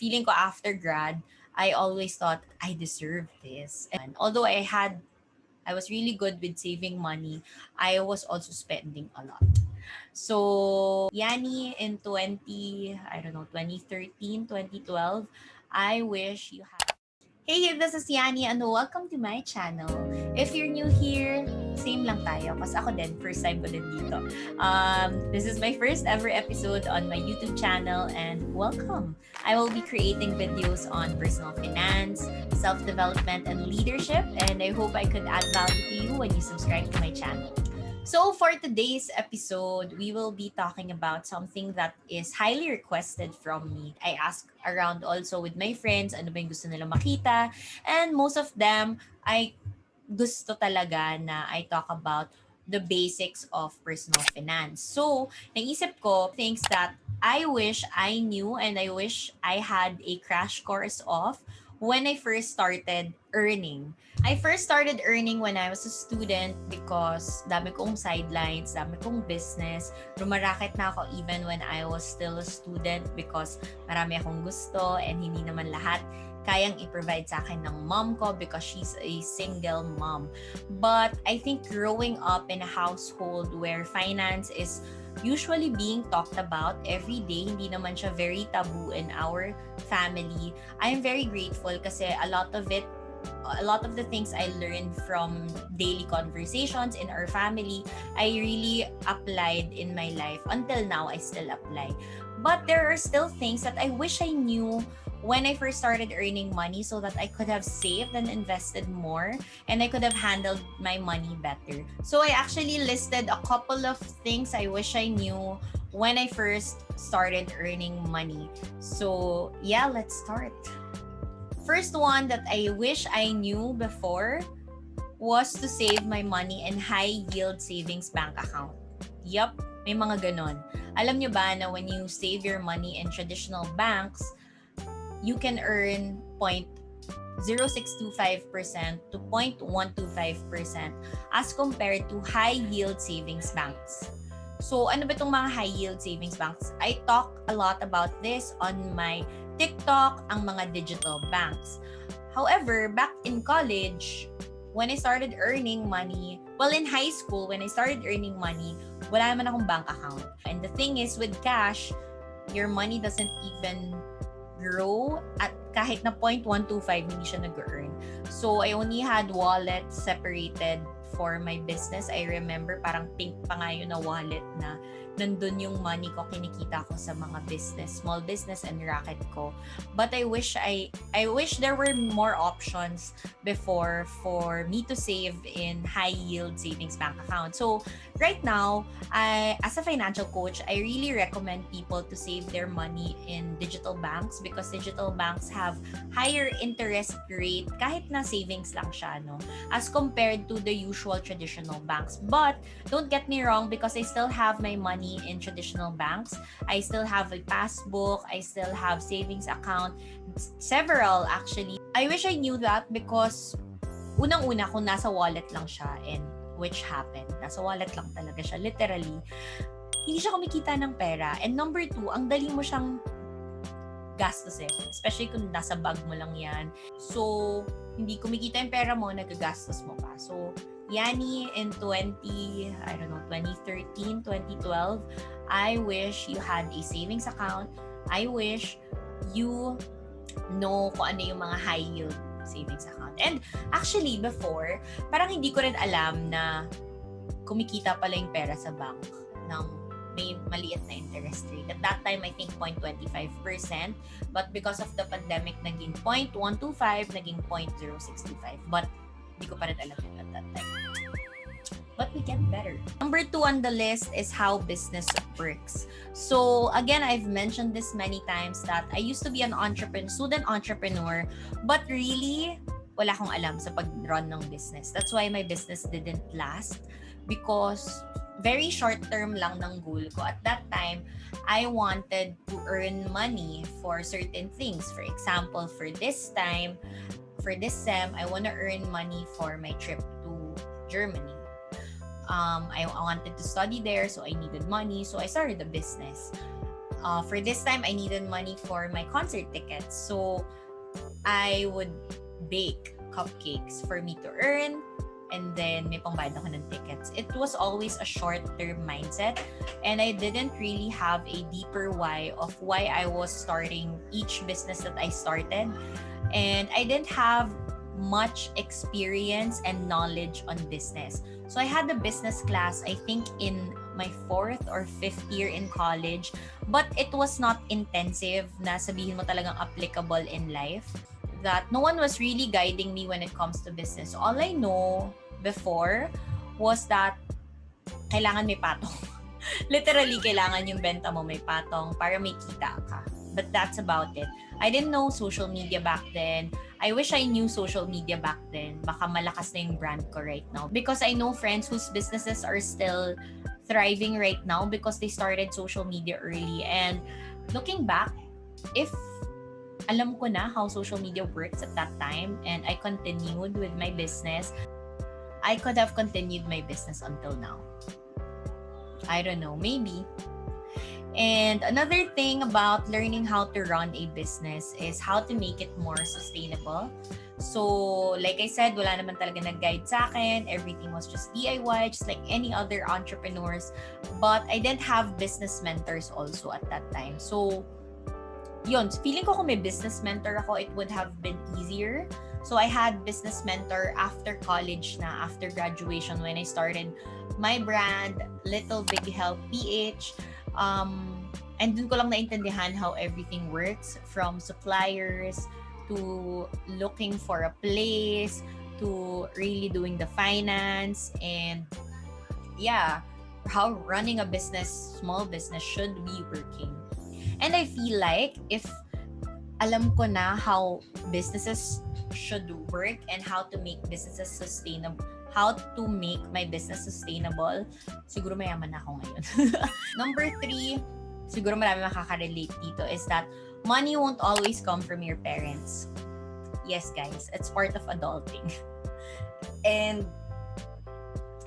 feeling ko after grad, I always thought I deserve this. And although I was really good with saving money, I was also spending a lot. So, Yani in 2013, 2012, I wish you had. Hey, this is Yani and welcome to my channel. If you're new here, same lang tayo. Kasi ako din, first time ko din dito. This is my first ever episode on my YouTube channel and welcome. I will be creating videos on personal finance, self-development, and leadership. And I hope I could add value to you when you subscribe to my channel. So for today's episode, we will be talking about something that is highly requested from me. I asked around also with my friends, ano ba yung gusto nila makita? And most of them, I gusto talaga na I talk about the basics of personal finance. So, naisip ko things that I wish I knew and I wish I had a crash course of when I first started earning. I first started earning when I was a student because dami kong sidelines, dami kong business. Rumaraket na ako even when I was still a student because marami akong gusto and hindi naman lahat kayang i-provide sa akin ng mom ko because she's a single mom. But I think growing up in a household where finance is usually being talked about every day, hindi naman siya very taboo in our family. I'm very grateful kasi a lot of the things I learned from daily conversations in our family, I really applied in my life. Until now, I still apply. But there are still things that I wish I knew when I first started earning money so that I could have saved and invested more and I could have handled my money better. So I actually listed a couple of things I wish I knew when I first started earning money. So yeah, let's start. First one that I wish I knew before was to save my money in high yield savings bank account. Yup, may mga ganon. Alam nyo ba na when you save your money in traditional banks, you can earn 0.0625% to 0.125% as compared to high yield savings banks. So ano ba itong mga high yield savings banks? I talk a lot about this on my TikTok, ang mga digital banks. However, back in college, when I started earning money, in high school, when I started earning money, wala naman akong bank account. And the thing is, with cash, your money doesn't even grow at kahit na 0.125, hindi siya nag-earn. So, I only had wallet separated for my business. I remember parang pink pa nga yun na wallet na nandun yung money ko, kinikita ko sa mga business, small business and racket ko. But I wish there were more options before for me to save in high yield savings bank account. So right now, as a financial coach, I really recommend people to save their money in digital banks because digital banks have higher interest rate kahit na savings lang siya, no? As compared to the usual traditional banks. But don't get me wrong, because I still have my money in traditional banks. I still have a passbook. I still have savings account. Several actually. I wish I knew that because unang-una kung nasa wallet lang siya and which happened. Nasa wallet lang talaga siya. Literally. Hindi siya kumikita ng pera. And number two, ang dali mo siyang gastusin. Especially kung nasa bag mo lang yan. So, hindi kumikita yung pera mo, nagagastos mo pa. So, Yani in 2013, 2012, I wish you had a savings account. I wish you know kung ano yung mga high yield savings account. And actually, before, parang hindi ko rin alam na kumikita pala yung pera sa bank ng may maliit na interest rate. At that time, I think 0.25%. But because of the pandemic, naging 0.125, naging 0.0625. But hindi ko pa rin alam yun at that time. But we get better. Number 2 on the list is how business works. So again, I've mentioned this many times that I used to be an student entrepreneur, but really, wala akong alam sa pag-run ng business. That's why my business didn't last because very short term lang ng goal ko. At that time, I wanted to earn money for certain things. For example, for this sem, I want to earn money for my trip to Germany. I wanted to study there, so I needed money, so I started a business. For this time, I needed money for my concert tickets. So, I would bake cupcakes for me to earn, and then may pangbayad ako ng tickets. It was always a short-term mindset, and I didn't really have a deeper why of why I was starting each business that I started. And I didn't have much experience and knowledge on business. So I had a business class, I think in my 4th or 5th year in college, but it was not intensive na sabihin mo talagang applicable in life. That no one was really guiding me when it comes to business. All I know before was that kailangan may patong. Literally, kailangan yung benta mo may patong para may kita ka. But that's about it. I didn't know social media back then. I wish I knew social media back then. Baka malakas na yung brand ko right now. Because I know friends whose businesses are still thriving right now because they started social media early. And looking back, if alam ko na how social media works at that time and I continued with my business, I could have continued my business until now. I don't know, maybe. And another thing about learning how to run a business is how to make it more sustainable. So, like I said, wala naman talaga nag-guide sa akin. Everything was just DIY, just like any other entrepreneurs. But I didn't have business mentors also at that time. So, yun, feeling ko kung may business mentor ako, it would have been easier. So, I had business mentor after college na, after graduation when I started my brand, Little Big Help PH. And dun ko lang naintindihan how everything works, from suppliers to looking for a place to really doing the finance, and yeah, how running a business, small business should be working. And I feel like if alam ko na how businesses should work and how to make businesses sustainable, how to make my business sustainable, siguro mayaman na ako ngayon. Number 3, siguro marami makaka-relate dito, is that money won't always come from your parents. Yes, guys, it's part of adulting. And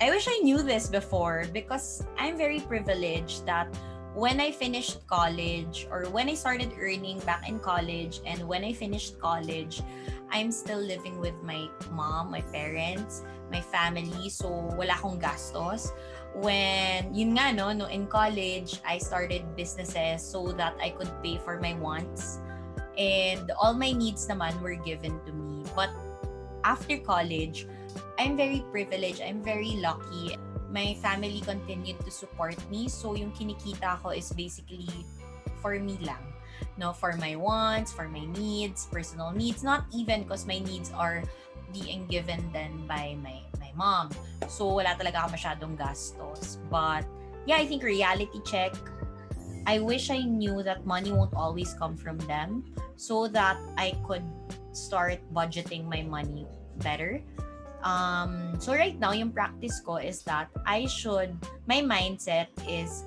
I wish I knew this before because I'm very privileged that when I finished college, or when I started earning back in college, and when I finished college, I'm still living with my mom, my parents, my family, so wala akong gastos. When, yun nga no, in college, I started businesses so that I could pay for my wants. And all my needs naman were given to me. But after college, I'm very privileged, I'm very lucky. My family continued to support me, so yung kinikita ko is basically for me lang. No, for my wants, for my needs, personal needs, not even because my needs are being given then by my mom. So wala talaga ako masyadong gastos. But yeah, I think reality check, I wish I knew that money won't always come from them so that I could start budgeting my money better. So right now, yung practice ko is that my mindset is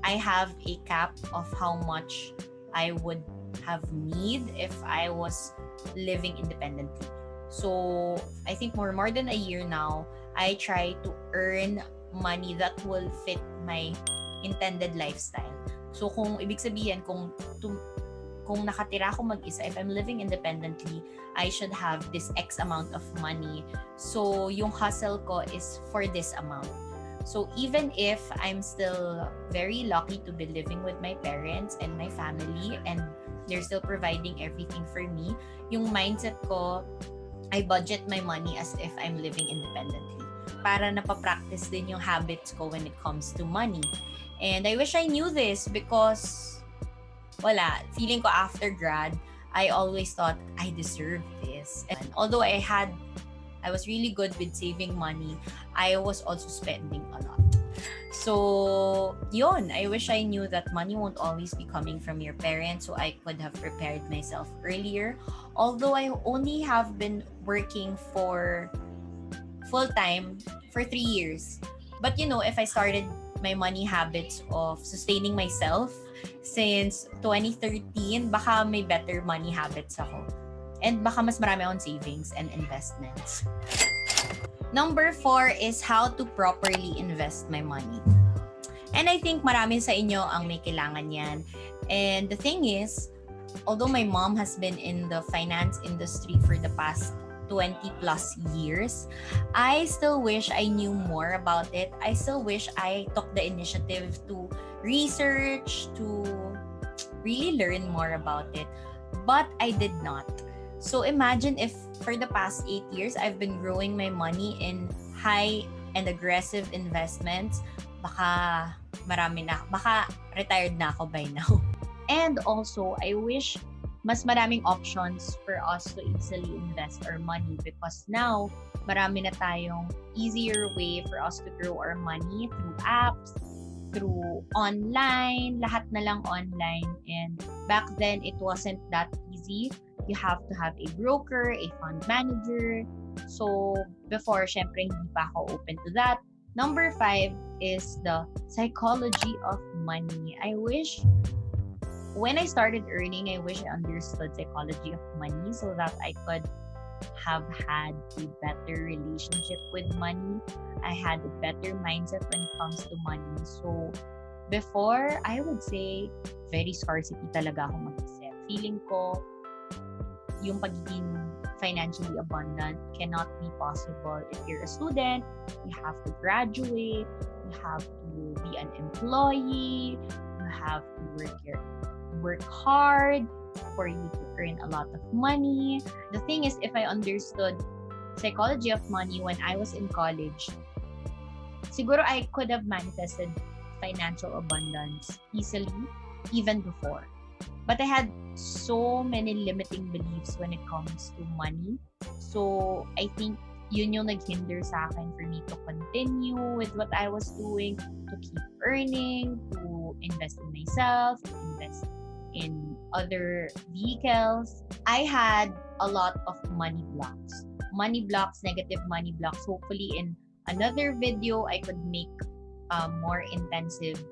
I have a cap of how much I would have need if I was living independently. So I think more than a year now, I try to earn money that will fit my intended lifestyle. So kung ibig sabihin, kung nakatira ako mag-isa, if I'm living independently, I should have this X amount of money. So yung hustle ko is for this amount. So even if I'm still very lucky to be living with my parents and my family, and they're still providing everything for me, yung mindset ko, I budget my money as if I'm living independently. Para napapractice din yung habits ko when it comes to money. And I wish I knew this because feeling ko after grad, I always thought I deserved this. And although I was really good with saving money, I was also spending a lot. So, yun, I wish I knew that money won't always be coming from your parents, so I could have prepared myself earlier. Although I only have been working for full-time for 3 years. But if I started my money habits of sustaining myself since 2013, baka may better money habits ako. And baka mas marami akong savings and investments. Number 4 is how to properly invest my money. And I think marami sa inyo ang may kailangan yan. And the thing is, although my mom has been in the finance industry for the past 20 plus years, I still wish I knew more about it. I still wish I took the initiative to research, to really learn more about it. But I did not. So imagine if for the past 8 years, I've been growing my money in high and aggressive investments. Baka baka retired na ako by now. And also, I wish mas maraming options for us to easily invest our money because now, marami na tayong easier way for us to grow our money through apps, through online, lahat na lang online. And back then, it wasn't that easy. You have to have a broker, a fund manager. So, before, syempre, hindi pa ako open to that. Number 5 is the psychology of money. I wish when I started earning, I wish I understood psychology of money so that I could have had a better relationship with money. I had a better mindset when it comes to money. So, before, I would say, very scarcity talaga ako mag-isip. Feeling ko, yung pagiging financially abundant cannot be possible if you're a student. You have to graduate. You have to be an employee. You have to work hard for you to earn a lot of money. The thing is, if I understood psychology of money when I was in college, siguro I could have manifested financial abundance easily even before. But I had so many limiting beliefs when it comes to money. So I think yun yung naghinder sa akin for me to continue with what I was doing, to keep earning, to invest in myself, to invest in other vehicles. I had a lot of money blocks. Negative money blocks. Hopefully in another video, I could make more intensive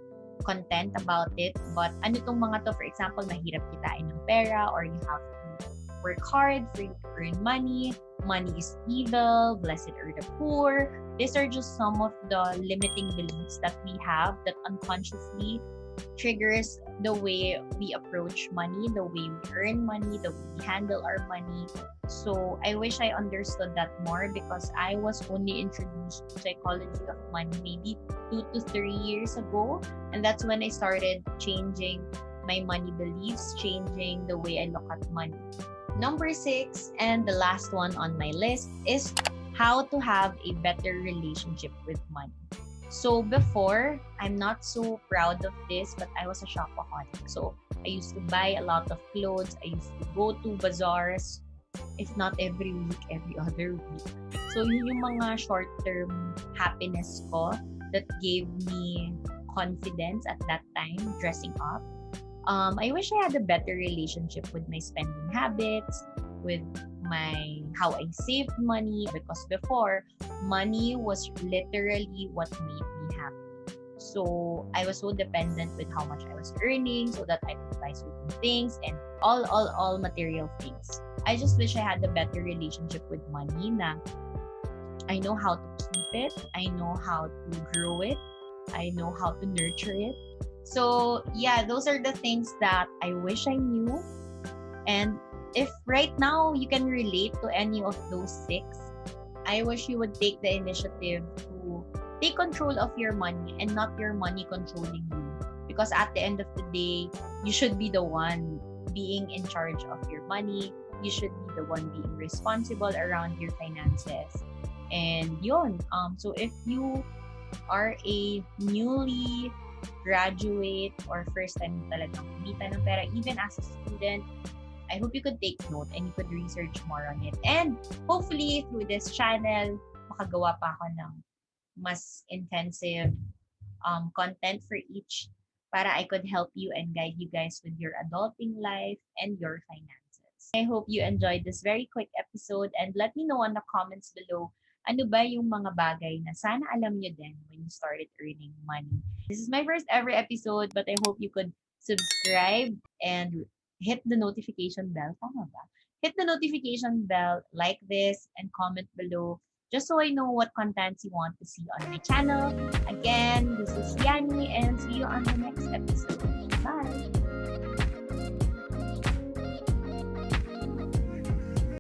content about it. But ano tong mga to? For example, mahirap kitain ng pera or you have to work hard for you to earn money. Money is evil. Blessed are the poor. These are just some of the limiting beliefs that we have that unconsciously triggers the way we approach money, the way we earn money, the way we handle our money. So I wish I understood that more because I was only introduced to psychology of money maybe 2 to 3 years ago. And that's when I started changing my money beliefs, changing the way I look at money. Number 6, and the last one on my list, is how to have a better relationship with money. So before, I'm not so proud of this, but I was a shopaholic. So I used to buy a lot of clothes. I used to go to bazaars, if not every week, every other week. So yun yung mga short-term happiness ko that gave me confidence at that time, dressing up. I wish I had a better relationship with my spending habits, with how I saved money, because before, money was literally what made me happy. So I was so dependent with how much I was earning so that I could buy certain things and all material things. I just wish I had a better relationship with money na I know how to keep it, I know how to grow it, I know how to nurture it. So yeah, those are the things that I wish I knew. And if right now you can relate to any of those 6, I wish you would take the initiative to take control of your money and not your money controlling you. Because at the end of the day, you should be the one being in charge of your money. You should be the one being responsible around your finances. And yun, so if you are a newly graduate or first time talagang kumita ng pera, even as a student, I hope you could take note and you could research more on it. And hopefully, through this channel, makagawa pa ako ng mas intensive content for each para I could help you and guide you guys with your adulting life and your finances. I hope you enjoyed this very quick episode and let me know in the comments below ano ba yung mga bagay na sana alam nyo din when you started earning money. This is my first ever episode, but I hope you could subscribe and hit the notification bell. Tama ba? Hit the notification bell, like this, and comment below just so I know what contents you want to see on my channel. Again, this is Yani and see you on the next episode. Bye!